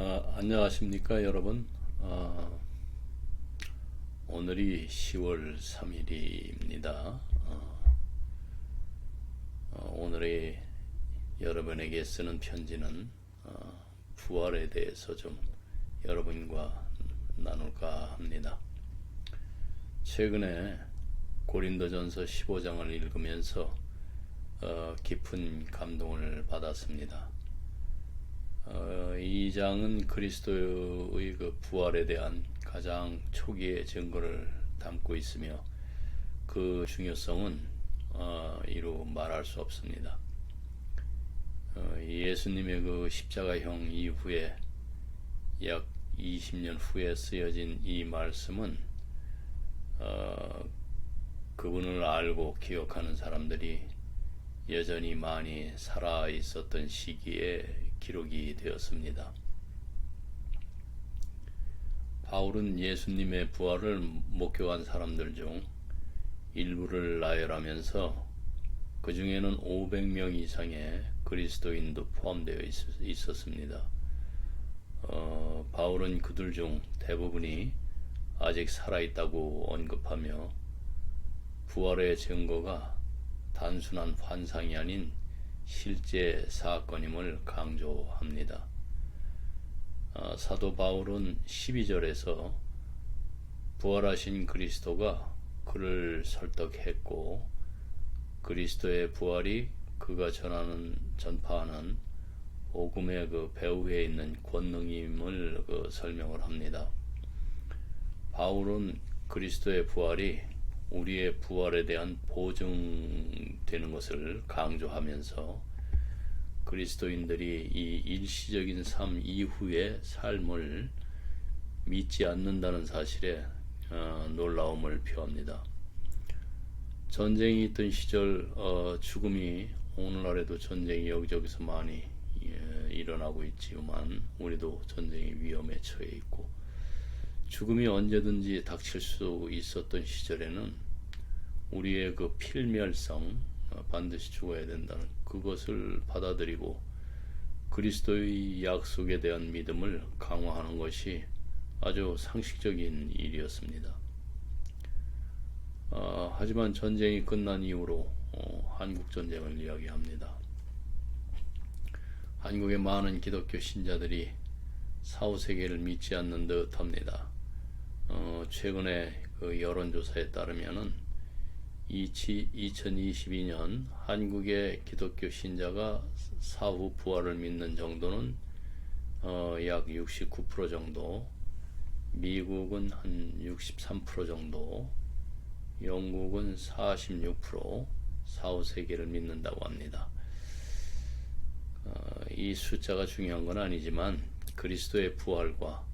안녕하십니까 여러분. 오늘이 10월 3일입니다. 오늘의 여러분에게 쓰는 편지는 부활에 대해서 좀 여러분과 나눌까 합니다. 최근에 고린도전서 15장을 읽으면서 깊은 감동을 받았습니다. 이 장은 그리스도의 그 부활에 대한 가장 초기의 증거를 담고 있으며 그 중요성은 이루 말할 수 없습니다. 예수님의 그 십자가형 이후에 약 20년 후에 쓰여진 이 말씀은 그분을 알고 기억하는 사람들이 여전히 많이 살아 있었던 시기에 기록이 되었습니다. 바울은 예수님의 부활을 목격한 사람들 중 일부를 나열하면서 그 중에는 500명 이상의 그리스도인도 포함되어 있었습니다. 바울은 그들 중 대부분이 아직 살아있다고 언급하며 부활의 증거가 단순한 환상이 아닌 실제 사건임을 강조합니다. 사도 바울은 12절에서 부활하신 그리스도가 그를 설득했고 그리스도의 부활이 그가 전파하는 복음의 그 배후에 있는 권능임을 설명을 합니다. 바울은 그리스도의 부활이 우리의 부활에 대한 보증되는 것을 강조하면서 그리스도인들이 이 일시적인 삶 이후의 삶을 믿지 않는다는 사실에 놀라움을 표합니다. 전쟁이 있던 시절 죽음이 오늘날에도 전쟁이 여기저기서 많이 일어나고 있지만 우리도 전쟁의 위험에 처해 있고 죽음이 언제든지 닥칠 수 있었던 시절에는 우리의 그 필멸성, 반드시 죽어야 된다는 그것을 받아들이고 그리스도의 약속에 대한 믿음을 강화하는 것이 아주 상식적인 일이었습니다. 하지만 전쟁이 끝난 이후로 한국전쟁을 이야기합니다. 한국의 많은 기독교 신자들이 사후세계를 믿지 않는 듯 합니다. 최근에 그 여론조사에 따르면은 2022년 한국의 기독교 신자가 사후 부활을 믿는 정도는 약 69% 정도, 미국은 한 63% 정도, 영국은 46% 사후 세계를 믿는다고 합니다. 이 숫자가 중요한 건 아니지만 그리스도의 부활과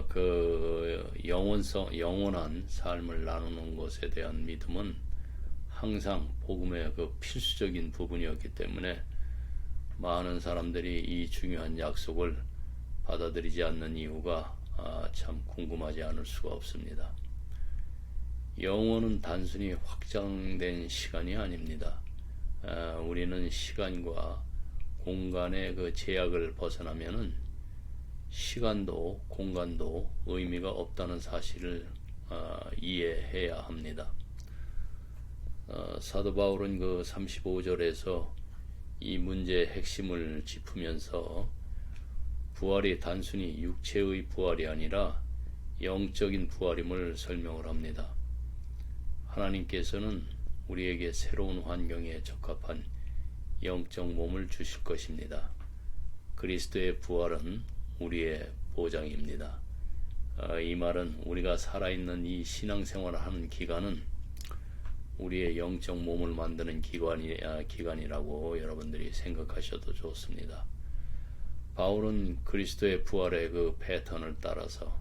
그 영원한 삶을 나누는 것에 대한 믿음은 항상 복음의 그 필수적인 부분이었기 때문에 많은 사람들이 이 중요한 약속을 받아들이지 않는 이유가 참 궁금하지 않을 수가 없습니다. 영원은 단순히 확장된 시간이 아닙니다. 우리는 시간과 공간의 그 제약을 벗어나면은 시간도 공간도 의미가 없다는 사실을 이해해야 합니다. 사도 바울은 그 35절에서 이 문제의 핵심을 짚으면서 부활이 단순히 육체의 부활이 아니라 영적인 부활임을 설명을 합니다. 하나님께서는 우리에게 새로운 환경에 적합한 영적 몸을 주실 것입니다. 그리스도의 부활은 우리의 보장입니다. 이 말은 우리가 살아있는 이 신앙생활을 하는 기간은 우리의 영적 몸을 만드는 기간이라고 여러분들이 생각하셔도 좋습니다. 바울은 그리스도의 부활의 그 패턴을 따라서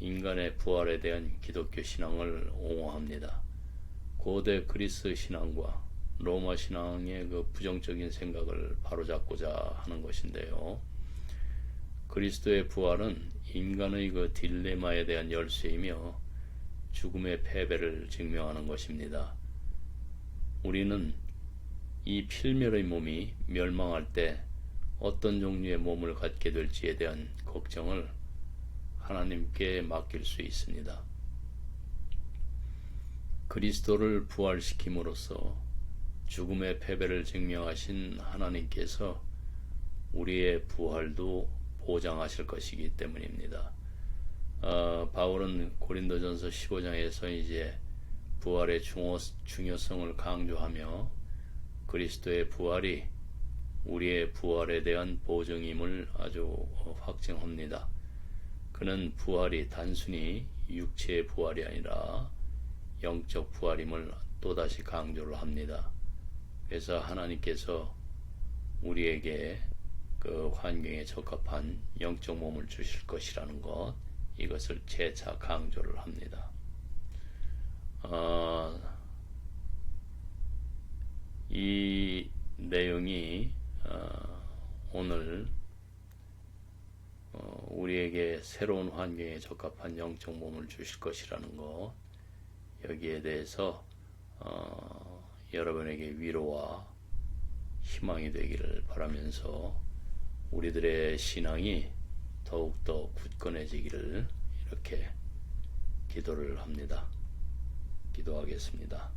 인간의 부활에 대한 기독교 신앙을 옹호합니다. 고대 그리스 신앙과 로마 신앙의 그 부정적인 생각을 바로잡고자 하는 것인데요. 그리스도의 부활은 인간의 그 딜레마에 대한 열쇠이며 죽음의 패배를 증명하는 것입니다. 우리는 이 필멸의 몸이 멸망할 때 어떤 종류의 몸을 갖게 될지에 대한 걱정을 하나님께 맡길 수 있습니다. 그리스도를 부활시킴으로써 죽음의 패배를 증명하신 하나님께서 우리의 부활도 보장하실 것이기 때문입니다. 바울은 고린도전서 15장에서 이제 부활의 중요성을 강조하며 그리스도의 부활이 우리의 부활에 대한 보증임을 아주 확증합니다. 그는 부활이 단순히 육체의 부활이 아니라 영적 부활임을 또다시 강조를 합니다. 그래서 하나님께서 우리에게 그 환경에 적합한 영적 몸을 주실 것이라는 것, 이것을 재차 강조를 합니다. 이 내용이 오늘 우리에게 새로운 환경에 적합한 영적 몸을 주실 것이라는 것, 여기에 대해서 여러분에게 위로와 희망이 되기를 바라면서 우리들의 신앙이 더욱더 굳건해지기를 이렇게 기도를 합니다. 기도하겠습니다.